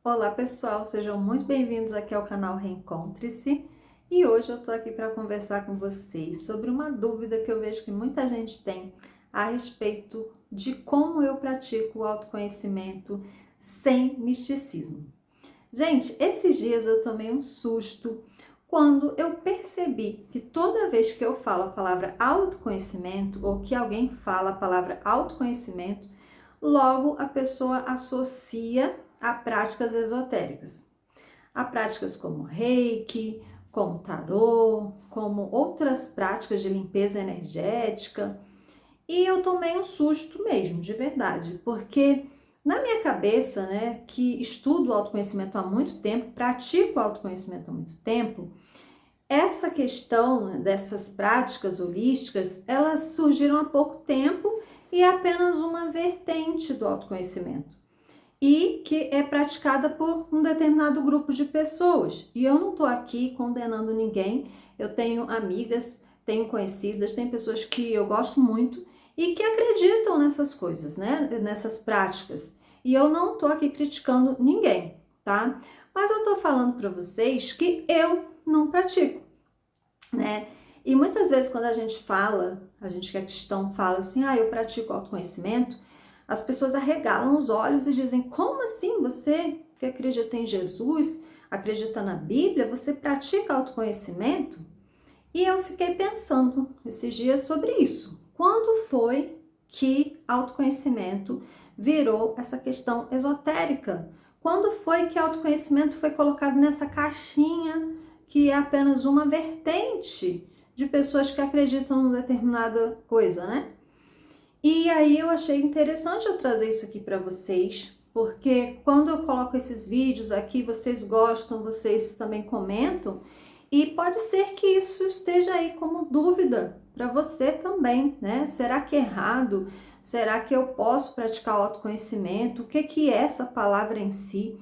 Olá pessoal, sejam muito bem-vindos aqui ao canal Reencontre-se e hoje eu tô aqui para conversar com vocês sobre uma dúvida que eu vejo que muita gente tem a respeito de como eu pratico o autoconhecimento sem misticismo. Gente, esses dias eu tomei um susto quando eu percebi que toda vez que eu falo a palavra autoconhecimento ou que alguém fala a palavra autoconhecimento, logo a pessoa associa a práticas esotéricas. A práticas como Reiki, como tarô, como outras práticas de limpeza energética. E eu tomei um susto mesmo, de verdade, porque na minha cabeça, né, que estudo autoconhecimento há muito tempo, pratico autoconhecimento há muito tempo, essa questão dessas práticas holísticas, elas surgiram há pouco tempo e é apenas uma vertente do autoconhecimento e que é praticada por um determinado grupo de pessoas. E eu não estou aqui condenando ninguém, eu tenho amigas, tenho conhecidas, tem pessoas que eu gosto muito e que acreditam nessas coisas, né? Nessas práticas. E eu não estou aqui criticando ninguém, tá? Mas eu estou falando para vocês que eu não pratico, né? E muitas vezes quando a gente fala, a gente que é cristão fala assim, eu pratico autoconhecimento, as pessoas arregalam os olhos e dizem, como assim você que acredita em Jesus, acredita na Bíblia, você pratica autoconhecimento? E eu fiquei pensando esses dias sobre isso. Quando foi que autoconhecimento virou essa questão esotérica? Quando foi que autoconhecimento foi colocado nessa caixinha que é apenas uma vertente de pessoas que acreditam em determinada coisa, né? E aí eu achei interessante eu trazer isso aqui para vocês, porque quando eu coloco esses vídeos aqui, vocês gostam, vocês também comentam, e pode ser que isso esteja aí como dúvida para você também, né? Será que é errado? Será que eu posso praticar o autoconhecimento? O que é essa palavra em si?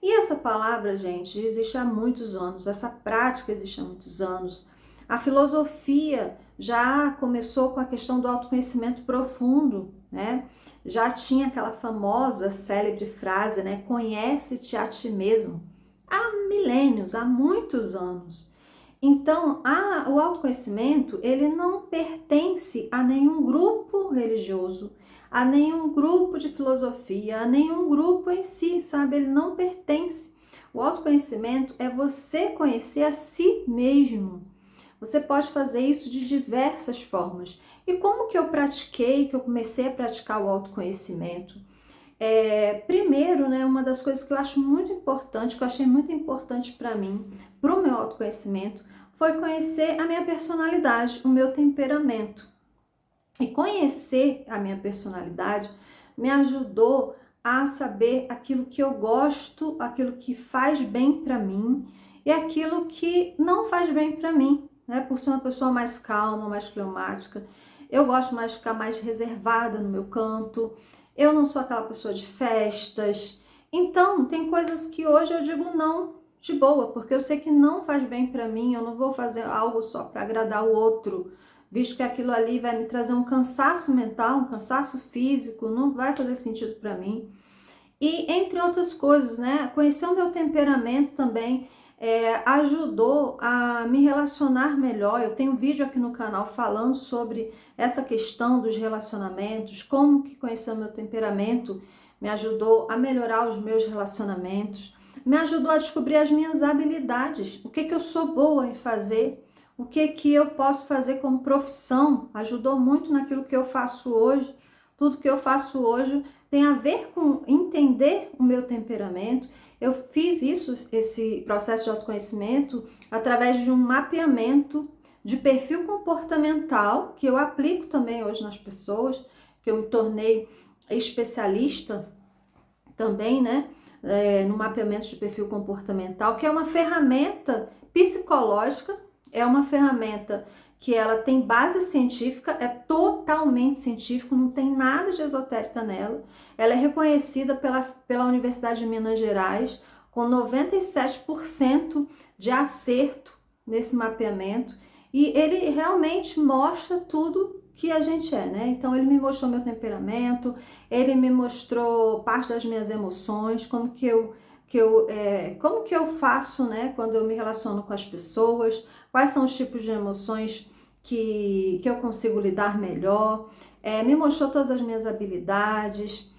E essa palavra, gente, existe há muitos anos, essa prática existe há muitos anos. A filosofia já começou com a questão do autoconhecimento profundo, né? Já tinha aquela famosa, célebre frase, né? Conhece-te a ti mesmo. Há milênios, há muitos anos. Então, o autoconhecimento, ele não pertence a nenhum grupo religioso, a nenhum grupo de filosofia, a nenhum grupo em si, sabe? Ele não pertence. O autoconhecimento é você conhecer a si mesmo. Você pode fazer isso de diversas formas. E como que eu pratiquei, que eu comecei a praticar o autoconhecimento? Primeiro, né, uma das coisas que eu acho muito importante, que eu achei muito importante para mim, para o meu autoconhecimento, foi conhecer a minha personalidade, o meu temperamento. E conhecer a minha personalidade me ajudou a saber aquilo que eu gosto, aquilo que faz bem para mim e aquilo que não faz bem para mim, né? Por ser uma pessoa mais calma, mais fleumática, eu gosto mais de ficar mais reservada no meu canto. Eu não sou aquela pessoa de festas. Então, tem coisas que hoje eu digo não de boa, porque eu sei que não faz bem para mim, eu não vou fazer algo só para agradar o outro, visto que aquilo ali vai me trazer um cansaço mental, um cansaço físico, não vai fazer sentido para mim. E entre outras coisas, né? Conhecer o meu temperamento também ajudou a me relacionar melhor. Eu tenho um vídeo aqui no canal falando sobre essa questão dos relacionamentos, como que conhecer o meu temperamento me ajudou a melhorar os meus relacionamentos, me ajudou a descobrir as minhas habilidades, o que eu sou boa em fazer, o que eu posso fazer como profissão, ajudou muito naquilo que eu faço hoje. Tudo que eu faço hoje tem a ver com entender o meu temperamento. Eu fiz isso, esse processo de autoconhecimento, através de um mapeamento de perfil comportamental, que eu aplico também hoje nas pessoas, que eu me tornei especialista também, né? No mapeamento de perfil comportamental, que é uma ferramenta psicológica, é uma ferramenta que ela tem base científica, é totalmente científico, não tem nada de esotérica nela. Ela é reconhecida pela Universidade de Minas Gerais com 97% de acerto nesse mapeamento e ele realmente mostra tudo que a gente é, né? Então ele me mostrou meu temperamento, ele me mostrou parte das minhas emoções, como que eu como que eu faço, né, quando eu me relaciono com as pessoas, quais são os tipos de emoções que eu consigo lidar melhor. Me mostrou todas as minhas habilidades,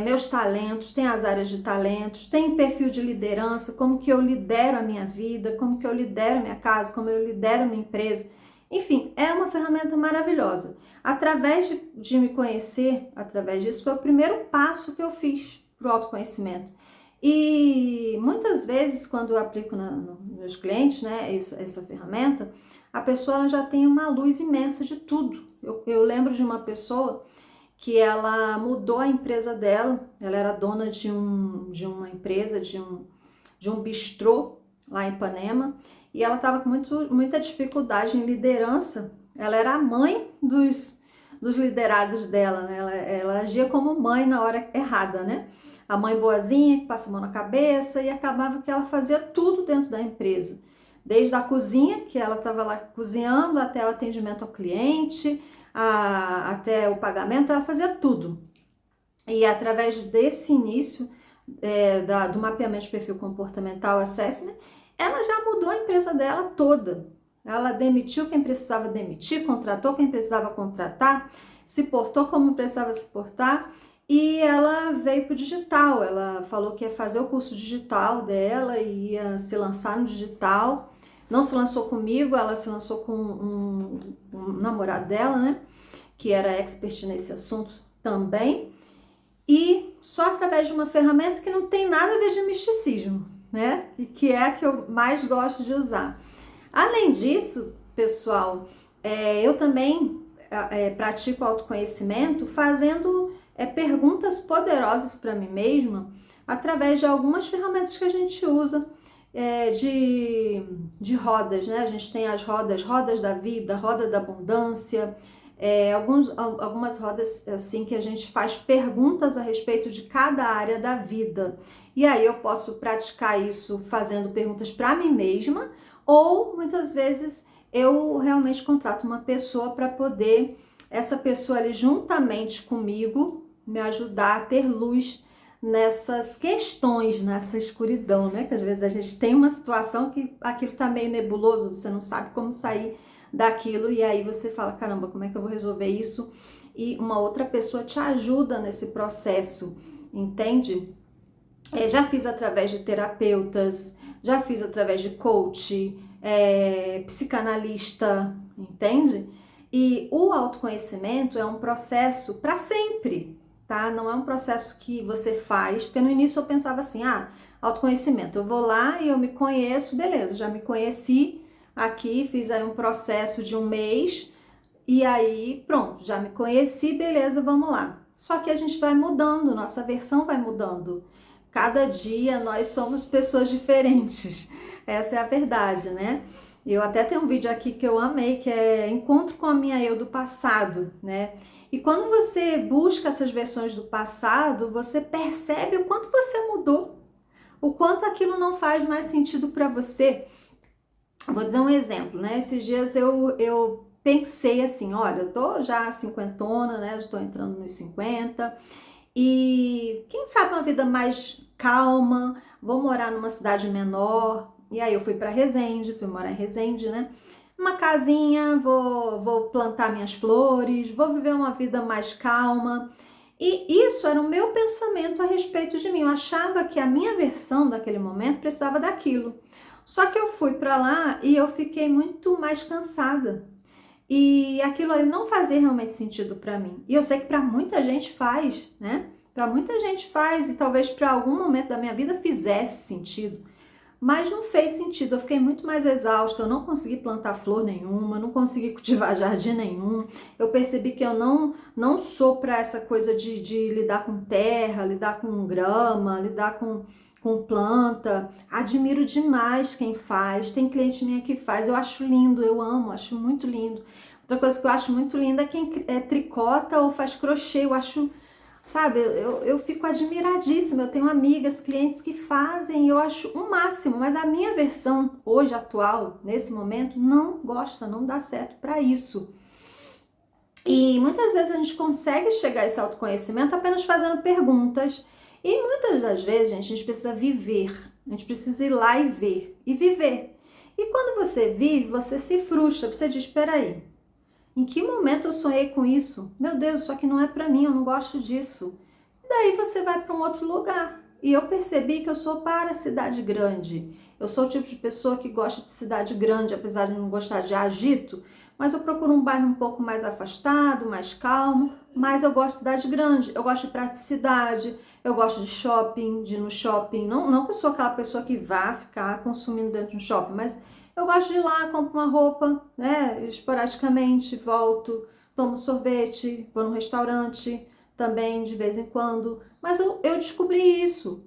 meus talentos, tem as áreas de talentos, tem perfil de liderança, como que eu lidero a minha vida, como que eu lidero a minha casa, como eu lidero a minha empresa. Enfim, é uma ferramenta maravilhosa. Através de me conhecer, através disso, foi o primeiro passo que eu fiz para o autoconhecimento. E muitas vezes, quando eu aplico nos meus clientes, né, essa ferramenta, a pessoa ela já tem uma luz imensa de tudo. Eu lembro de uma pessoa que ela mudou a empresa dela, ela era dona de uma empresa, de um bistrô lá em Ipanema, e ela estava com muita dificuldade em liderança. Ela era a mãe dos liderados dela, né? Ela agia como mãe na hora errada, né? A mãe boazinha, que passa a mão na cabeça, e acabava que ela fazia tudo dentro da empresa. Desde a cozinha, que ela estava lá cozinhando, até o atendimento ao cliente, até o pagamento, ela fazia tudo. E através desse início do mapeamento de perfil comportamental assessment, ela já mudou a empresa dela toda. Ela demitiu quem precisava demitir, contratou quem precisava contratar, se portou como precisava se portar, e ela veio para o digital. Ela falou que ia fazer o curso digital dela e ia se lançar no digital. Não se lançou comigo, ela se lançou com um namorado dela, né? Que era expert nesse assunto também. E só através de uma ferramenta que não tem nada a ver de misticismo, né? E que é a que eu mais gosto de usar. Além disso, pessoal, eu também pratico autoconhecimento fazendo perguntas poderosas para mim mesma através de algumas ferramentas que a gente usa de rodas, né? A gente tem as rodas da vida, roda da abundância, algumas rodas assim que a gente faz perguntas a respeito de cada área da vida. E aí eu posso praticar isso fazendo perguntas para mim mesma, ou muitas vezes eu realmente contrato uma pessoa para poder essa pessoa ali juntamente comigo me ajudar a ter luz nessas questões, nessa escuridão, né? Que às vezes a gente tem uma situação que aquilo tá meio nebuloso, você não sabe como sair daquilo, e aí você fala, caramba, como é que eu vou resolver isso? E uma outra pessoa te ajuda nesse processo, entende? Já fiz através de terapeutas, já fiz através de coach, psicanalista, entende? E o autoconhecimento é um processo para sempre, tá? Não é um processo que você faz, porque no início eu pensava assim, autoconhecimento, eu vou lá e eu me conheço, beleza, já me conheci aqui, fiz aí um processo de 1 mês, e aí pronto, já me conheci, beleza, vamos lá. Só que a gente vai mudando, nossa versão vai mudando. Cada dia nós somos pessoas diferentes, essa é a verdade, né? Eu até tenho um vídeo aqui que eu amei, que é Encontro com a minha eu do passado, né? E quando você busca essas versões do passado, você percebe o quanto você mudou, o quanto aquilo não faz mais sentido para você. Vou dizer um exemplo, né? Esses dias eu pensei assim, olha, eu tô já cinquentona, né? Eu tô entrando nos 50, e quem sabe uma vida mais calma, vou morar numa cidade menor. E aí eu fui para Resende, fui morar em Resende, né? Uma casinha, vou plantar minhas flores, vou viver uma vida mais calma. E isso era o meu pensamento a respeito de mim. Eu achava que a minha versão daquele momento precisava daquilo. Só que eu fui para lá e eu fiquei muito mais cansada. E aquilo ali não fazia realmente sentido para mim. E eu sei que para muita gente faz, né? Para muita gente faz, e talvez para algum momento da minha vida fizesse sentido. Mas não fez sentido, eu fiquei muito mais exausta, eu não consegui plantar flor nenhuma, não consegui cultivar jardim nenhum. Eu percebi que eu não sou para essa coisa de lidar com terra, lidar com grama, lidar com planta. Admiro demais quem faz, tem cliente minha que faz, eu acho lindo, eu amo, acho muito lindo. Outra coisa que eu acho muito linda é quem tricota ou faz crochê, eu acho... Sabe, eu fico admiradíssima, eu tenho amigas, clientes que fazem, eu acho um máximo, mas a minha versão hoje, atual, nesse momento, não gosta, não dá certo para isso. E muitas vezes a gente consegue chegar a esse autoconhecimento apenas fazendo perguntas E muitas das vezes, gente, a gente precisa viver, a gente precisa ir lá e ver, e viver. E quando você vive, você se frustra, você diz, espera aí, em que momento eu sonhei com isso? Meu Deus, isso aqui não é pra mim, eu não gosto disso. E daí você vai para um outro lugar. E eu percebi que eu sou para a cidade grande. Eu sou o tipo de pessoa que gosta de cidade grande, apesar de não gostar de agito, mas eu procuro um bairro um pouco mais afastado, mais calmo, mas eu gosto de cidade grande, eu gosto de praticidade, eu gosto de shopping, de ir no shopping. Não que eu sou aquela pessoa que vá ficar consumindo dentro de um shopping, mas eu gosto de ir lá, compro uma roupa, né, esporadicamente, volto, tomo sorvete, vou no restaurante também de vez em quando, mas eu descobri isso.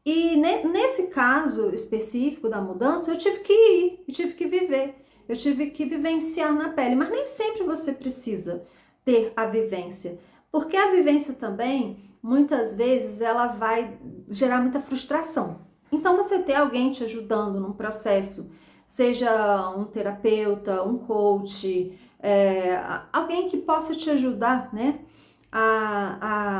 E nesse caso específico da mudança, eu tive que ir, eu tive que viver, eu tive que vivenciar na pele, mas nem sempre você precisa ter a vivência, porque a vivência também, muitas vezes, ela vai gerar muita frustração. Então, você ter alguém te ajudando num processo, seja um terapeuta, um coach, alguém que possa te ajudar, né?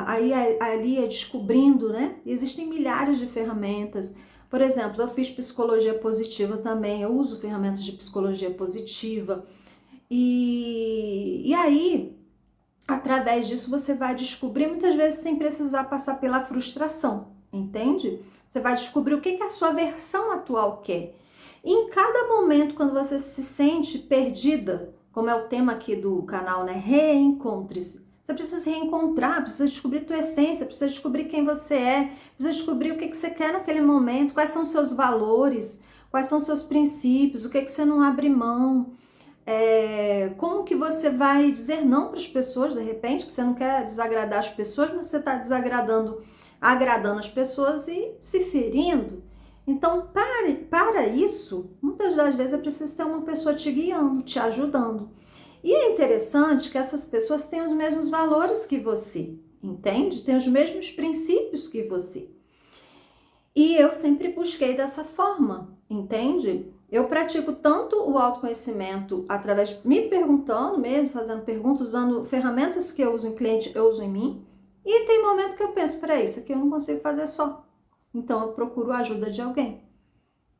Ali é descobrindo, né? Existem milhares de ferramentas. Por exemplo, eu fiz psicologia positiva também, eu uso ferramentas de psicologia positiva. E aí, através disso, você vai descobrir, muitas vezes sem precisar passar pela frustração, entende? Você vai descobrir o que a sua versão atual quer. E em cada momento, quando você se sente perdida, como é o tema aqui do canal, né? Reencontre-se. Você precisa se reencontrar, precisa descobrir tua essência, precisa descobrir quem você é, precisa descobrir o que você quer naquele momento, quais são os seus valores, quais são os seus princípios, o que você não abre mão. Como que você vai dizer não para as pessoas, de repente, que você não quer desagradar as pessoas, mas você está agradando as pessoas e se ferindo. Então, para isso, muitas das vezes é preciso ter uma pessoa te guiando, te ajudando. E é interessante que essas pessoas têm os mesmos valores que você, entende? Têm os mesmos princípios que você. E eu sempre busquei dessa forma, entende? Eu pratico tanto o autoconhecimento através, me perguntando mesmo, fazendo perguntas, usando ferramentas que eu uso em cliente, eu uso em mim. E tem momento que eu penso, peraí, isso aqui eu não consigo fazer só. Então eu procuro a ajuda de alguém,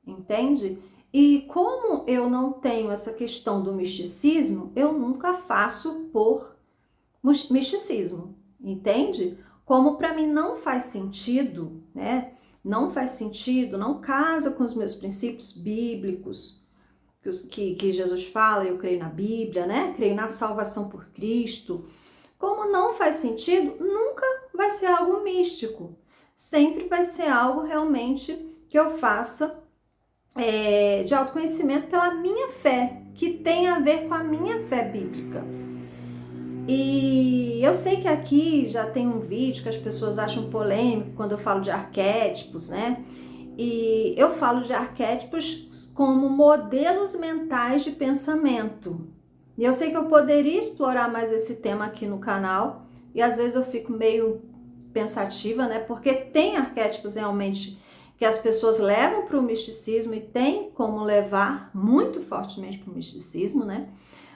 entende? E como eu não tenho essa questão do misticismo, eu nunca faço por misticismo, entende? Como para mim não faz sentido, né? Não faz sentido, não casa com os meus princípios bíblicos, que Jesus fala, eu creio na Bíblia, né? Creio na salvação por Cristo. Como não faz sentido, nunca vai ser algo místico. Sempre vai ser algo realmente que eu faça de autoconhecimento pela minha fé, que tem a ver com a minha fé bíblica. E eu sei que aqui já tem um vídeo que as pessoas acham polêmico quando eu falo de arquétipos, né? E eu falo de arquétipos como modelos mentais de pensamento. E eu sei que eu poderia explorar mais esse tema aqui no canal, e às vezes eu fico meio pensativa, né? Porque tem arquétipos realmente que as pessoas levam para o misticismo e tem como levar muito fortemente para o misticismo, né?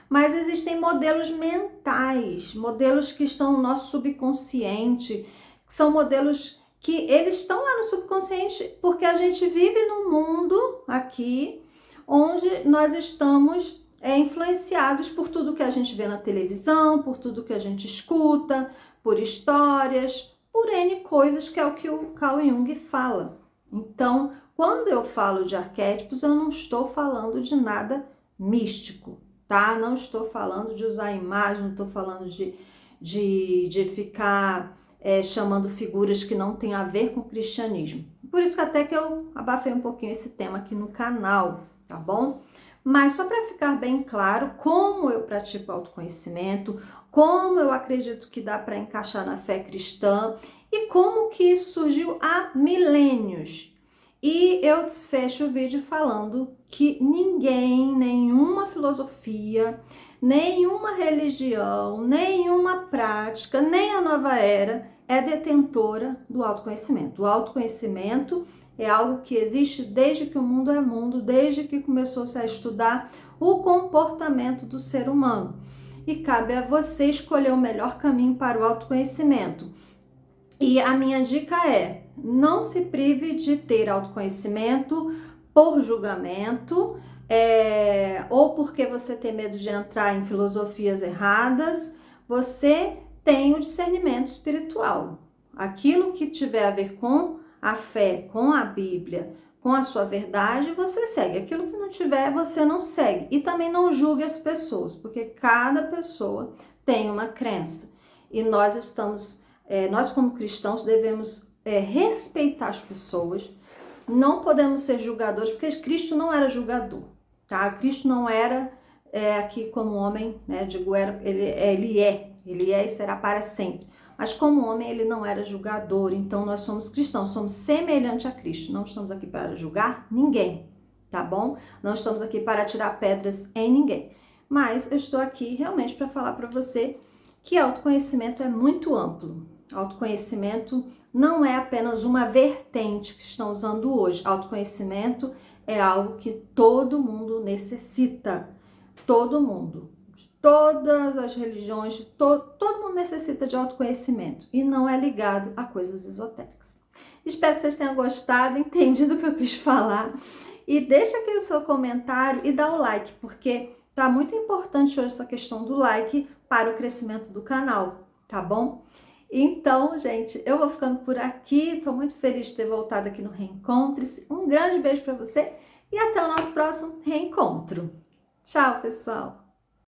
Mas existem modelos mentais, modelos que estão no nosso subconsciente, que são modelos que eles estão lá no subconsciente porque a gente vive num mundo aqui onde nós estamos influenciados por tudo que a gente vê na televisão, por tudo que a gente escuta, por histórias, por N coisas, que é o que o Carl Jung fala. Então, quando eu falo de arquétipos, eu não estou falando de nada místico, tá? Não estou falando de usar imagem, não estou falando de ficar chamando figuras que não têm a ver com o cristianismo. Por isso que até que eu abafei um pouquinho esse tema aqui no canal, tá bom? Mas só para ficar bem claro como eu pratico autoconhecimento, como eu acredito que dá para encaixar na fé cristã e como que isso surgiu há milênios. E eu fecho o vídeo falando que ninguém, nenhuma filosofia, nenhuma religião, nenhuma prática, nem a nova era é detentora do autoconhecimento. O autoconhecimento é algo que existe desde que o mundo é mundo, desde que começou-se a estudar o comportamento do ser humano. E cabe a você escolher o melhor caminho para o autoconhecimento. E a minha dica é, não se prive de ter autoconhecimento por julgamento, ou porque você tem medo de entrar em filosofias erradas. Você tem o discernimento espiritual. Aquilo que tiver a ver com a fé, com a Bíblia, com a sua verdade, você segue. Aquilo que não tiver, você não segue. E também não julgue as pessoas, porque cada pessoa tem uma crença. E nós como cristãos, devemos respeitar as pessoas. Não podemos ser julgadores, porque Cristo não era julgador, tá? Cristo não era aqui como homem, né? Digo, ele é e será para sempre. Mas como homem, ele não era julgador. Então, nós somos cristãos, somos semelhantes a Cristo. Não estamos aqui para julgar ninguém, tá bom? Não estamos aqui para tirar pedras em ninguém. Mas eu estou aqui realmente para falar para você que autoconhecimento é muito amplo. Autoconhecimento não é apenas uma vertente que estão usando hoje. Autoconhecimento é algo que todo mundo necessita. Todo mundo. Todas as religiões, todo mundo necessita de autoconhecimento e não é ligado a coisas esotéricas. Espero que vocês tenham gostado, entendido o que eu quis falar, e deixa aqui o seu comentário e dá o like, porque tá muito importante hoje essa questão do like para o crescimento do canal, tá bom? Então, gente, eu vou ficando por aqui, tô muito feliz de ter voltado aqui no Reencontre-se. Um grande beijo para você e até o nosso próximo reencontro. Tchau, pessoal!